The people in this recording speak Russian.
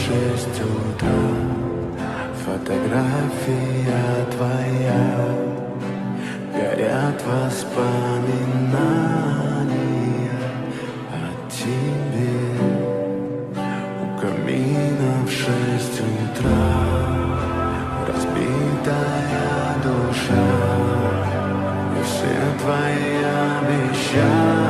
6 утра. Фотография твоя, горят воспоминания о тебе. У камина в 6 утра разбитая душа, и все твои обещания